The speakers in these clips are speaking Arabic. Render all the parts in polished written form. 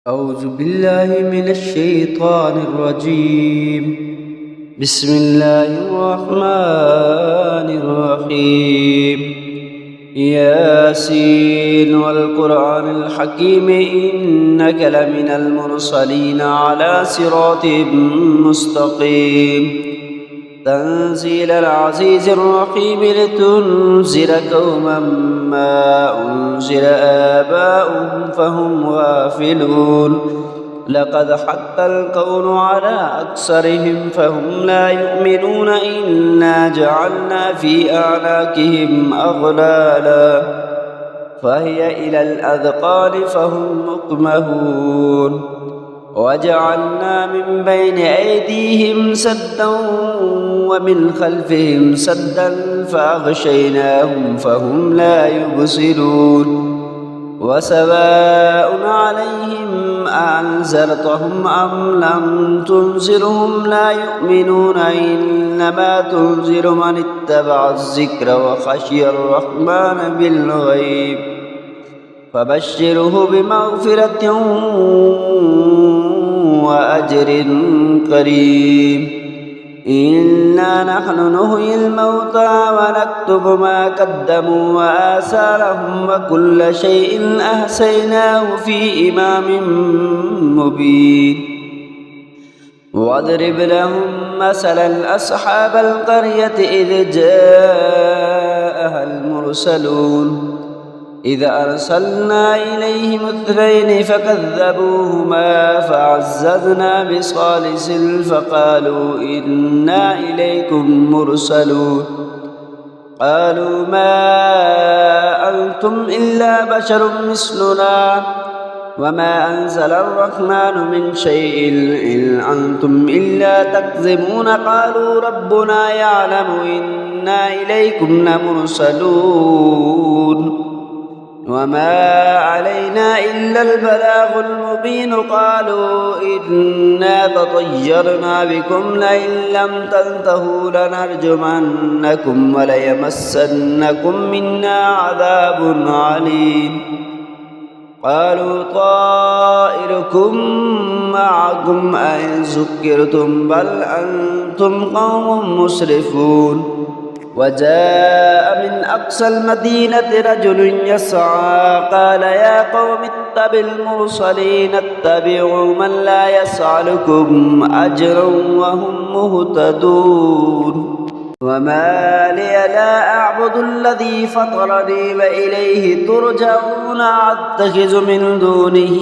أعوذ بالله من الشيطان الرجيم. بسم الله الرحمن الرحيم. ياسين والقرآن الحكيم إنك لمن المرسلين على صراط مستقيم. تنزيل العزيز الرحيم لتنذر قوما ما أنذر آباؤهم فهم غافلون. لقد حق القول على أكثرهم فهم لا يؤمنون. إنا جعلنا في أعناقهم أغلالا فهي إلى الأذقان فهم مقمحون. وجعلنا من بين أيديهم سدا ومن خلفهم سدا فأغشيناهم فهم لا يبصرون. وسواء عليهم أأنذرتهم أم لم تنذرهم لا يؤمنون. إنما تنذر من اتبع الذكر وخشي الرحمن بالغيب فبشره بمغفرة وأجر كريم. إنا نحن نحيي الموتى ونكتب ما قدموا وآثارهم وكل شيء أحصيناه في إمام مبين. واضرب لهم مثلا أصحاب القرية إذ جاءها المرسلون إذ أرسلنا إليهم اثنين فكذبوهما فعززنا بثالث فقالوا إنا إليكم مرسلون. قالوا ما أنتم إلا بشر مثلنا وما أنزل الرحمن من شيء إن أنتم إلا تكذبون. قالوا ربنا يعلم إنا إليكم لمرسلون وما علينا إلا البلاغ المبين. قالوا إنا تطيرنا بكم لئن لم تنتهوا لنرجمنكم وليمسنكم منا عذاب عليم. قالوا طائركم معكم أئن ذكرتم بل أنتم قوم مسرفون. وجاء من أقصى المدينة رجل يسعى قال يا قوم اتبعوا المرسلين اتبعوا من لا يسألكم أجرا وهم مهتدون. وما لي لا أعبد الذي فطرني وإليه ترجعون. أتخذ من دونه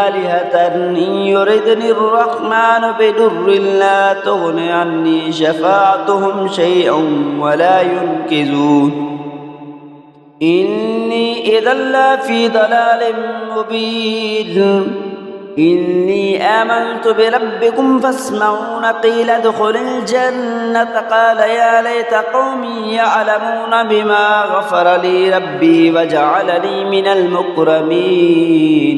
آلهة إن يردني الرحمن بضر لا تغن عني شفاعتهم شيئا ولا ينقذون. إني إذا لفي ضلال مبين. إني آمنت بربكم فاسمعون. قيل ادخل الجنة قال يا ليت قومي يعلمون بما غفر لي ربي وجعلني من المكرمين.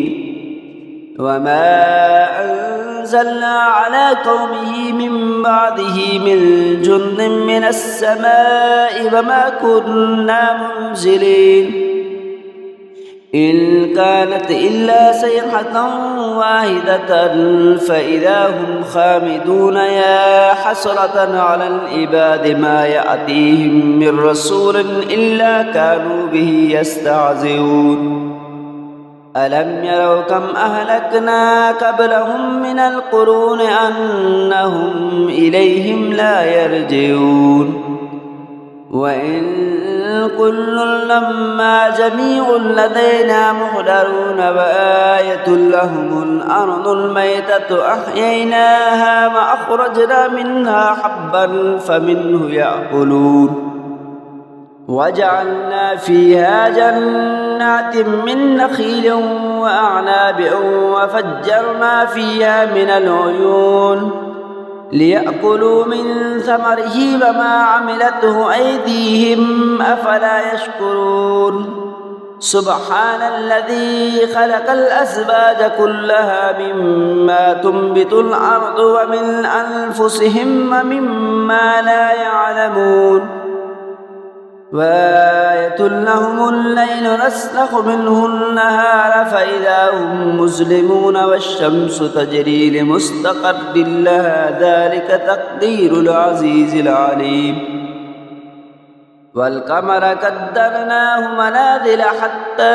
وما أنزلنا على قومه من بعده من جند من السماء وما كنا منزلين. إن كانت إلا صيحة واحدة فإذا هم خامدون. يا حسرة على العباد ما يأتيهم من رسول إلا كانوا به يستهزئون. ألم يروا كم أهلكنا قبلهم من القرون أنهم إليهم لا يرجعون. وإن كل لما جميع لدينا محضرون. وآية لهم الأرض الميتة أحييناها وأخرجنا منها حبا فمنه يأكلون. وجعلنا فيها جنات من نخيل وأعناب وفجرنا فيها من العيون ليأكلوا من ثمره وما عملته أيديهم أفلا يشكرون. سبحان الذي خلق الأزواج كلها مما تنبت الأرض ومن أنفسهم ومما لا يعلمون. وآية لهم الليل نسلخ منه النهار فإذا هم مظلمون والشمس تجري لمستقر لها ذلك تقدير العزيز العليم والقمر قدرناه منازل حتى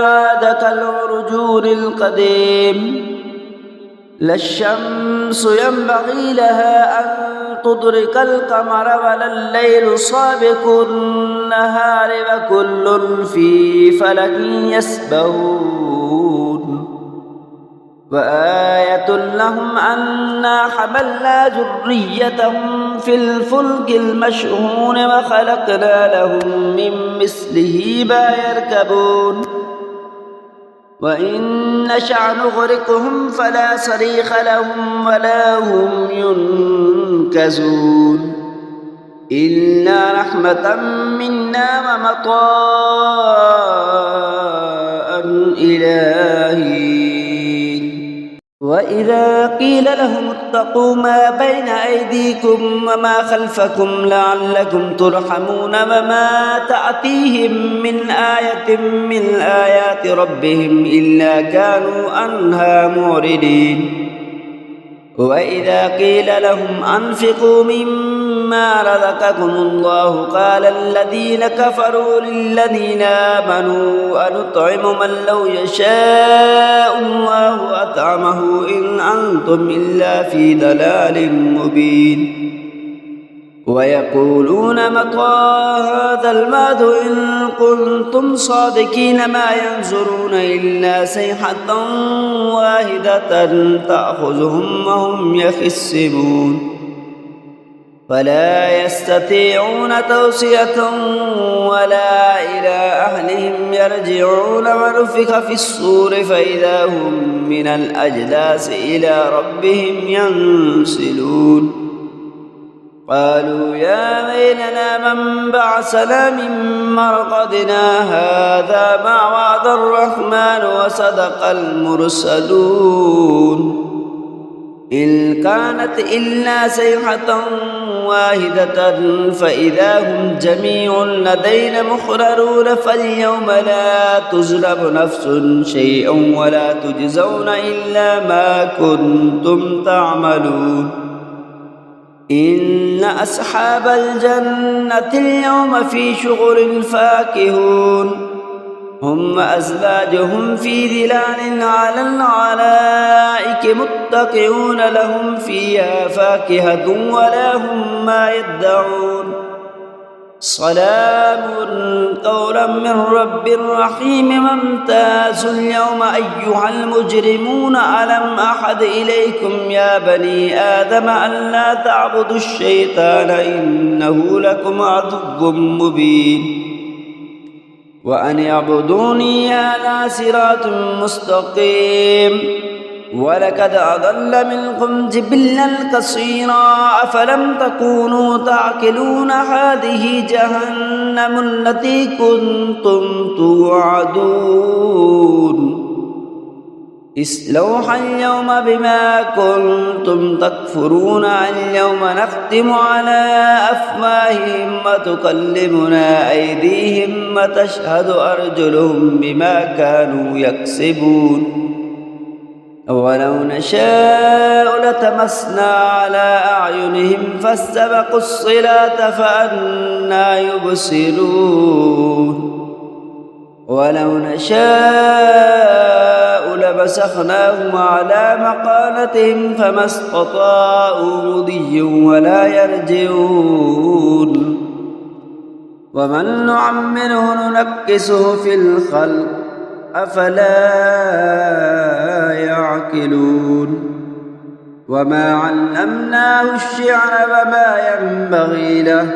عاد كالعرجون القديم لا الشمس ينبغي لها أن تدرك القمر ولا الليل سابق النهار وكل في فلك يسبحون وآية لهم أنا حملنا ذريتهم في الفلك المشحون وخلقنا لهم من مثله ما يركبون وإن نشأ نغرقهم فلا صريخ لهم ولا هم ينقذون إلا رحمة منا ومطاء إلهين وإذا قيل لهم اتقوا ما بين أيديكم وما خلفكم لعلكم ترحمون وما تأتيهم من آية من آيات ربهم إلا كانوا عنها معرضين وإذا قيل لهم أنفقوا مما رزقكم الله قال الذين كفروا للذين آمنوا أنطعم من لو يشاء الله أطعمه إن أنتم إلا في ضلال مبين ويقولون متى هذا الوعد إن كنتم صادقين ما ينظرون إلا صيحة واحدة تأخذهم وهم يخصمون فلا يستطيعون توصية ولا إلى أهلهم يرجعون ونفخ في الصور فإذا هم من الأجداث إلى ربهم ينسلون قالوا يا ويلنا من بعثنا من مرقدنا هذا ما وعد الرحمن وصدق المرسلون إن كانت إلا صيحة واحدة فإذا هم جميع لدينا محضرون فاليوم لا تظلم نفس شيئا ولا تجزون إلا ما كنتم تعملون إن أصحاب الجنة اليوم في شغل فاكهون هم وأزواجهم في ظلال على الأرائك متكئون لهم فيها فاكهة ولا هم ما يدعون سلام قولا من رب رحيم وامتازوا اليوم أيها المجرمون ألم أحد إليكم يا بني آدم ألا تعبدوا الشيطان إنه لكم عدو مبين وأن يعبدوني هذا صراط مستقيم ولقد أضل منكم جبلا كثيرا أفلم تكونوا تعقلون هذه جهنم التي كنتم توعدون اصلوها اليوم بما كنتم تكفرون اليوم نختم على أفواههم وتكلمنا أيديهم وتشهد أرجلهم بما كانوا يكسبون ولو نشاء لتمسنا على أعينهم فاستبقوا الصراط فأنى يبصرون ولو نشاء لمسخناهم على مقالتهم فما استطاعوا مضيا ولا يرجعون ومن نعمره ننكسه في الخلق أفلا يعقلون وما علمناه الشعر وما ينبغي له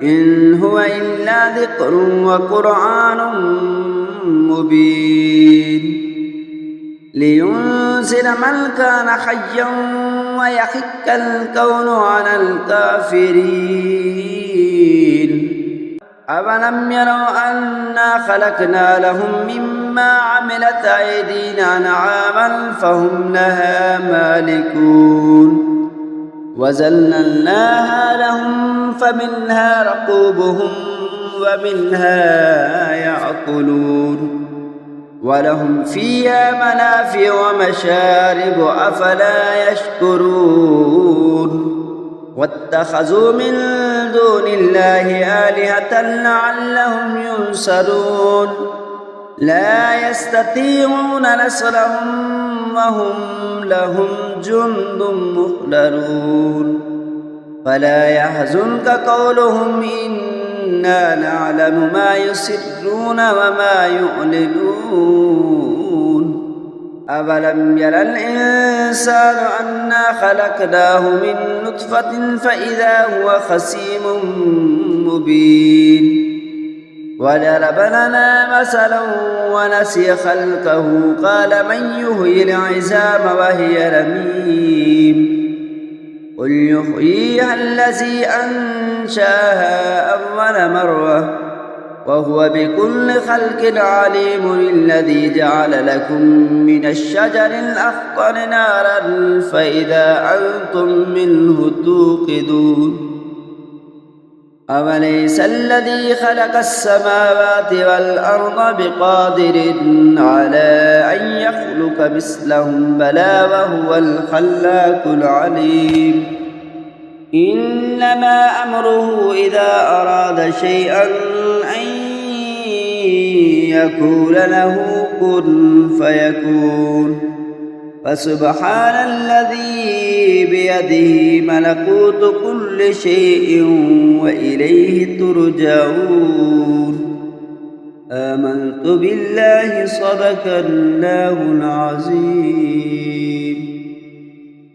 إن هو إلا ذكر وقرآن مبين لينذر من كان حيا ويحق الكون على الكافرين أولم يروا أنا خلقنا لهم مما عملت أيدينا أنعاما فهم لها مالكون وذللناها لهم فمنها ركوبهم ومنها يأكلون ولهم فيها منافع ومشارب أفلا يشكرون واتخذوا من دون الله آلهة لعلهم ينصرون لا يستطيعون نصرهم وهم لهم جند محضرون فلا يحزنك قولهم إنا نعلم ما يسرون وما يعلنون أولم ير الإنسان أنا خلقناه من نطفة فإذا هو خصيم مبين وضرب لنا مثلا ونسي خلقه قال من يحيي العظام وهي رميم قل يحييها الذي أنشأها أول مرة وهو بكل خلق عليم الذي جعل لكم من الشجر الأخضر نارا فإذا أنتم منه توقدون أوليس الذي خلق السماوات والأرض بقادر على أن يخلق مثلهم بلى وهو الخلاق العليم إنما أمره إذا أراد شيئا أن يقول له كن فيكون فسبحان الذي بيده ملكوت كل شيء وإليه ترجعون آمنت بالله صدق الله العظيم.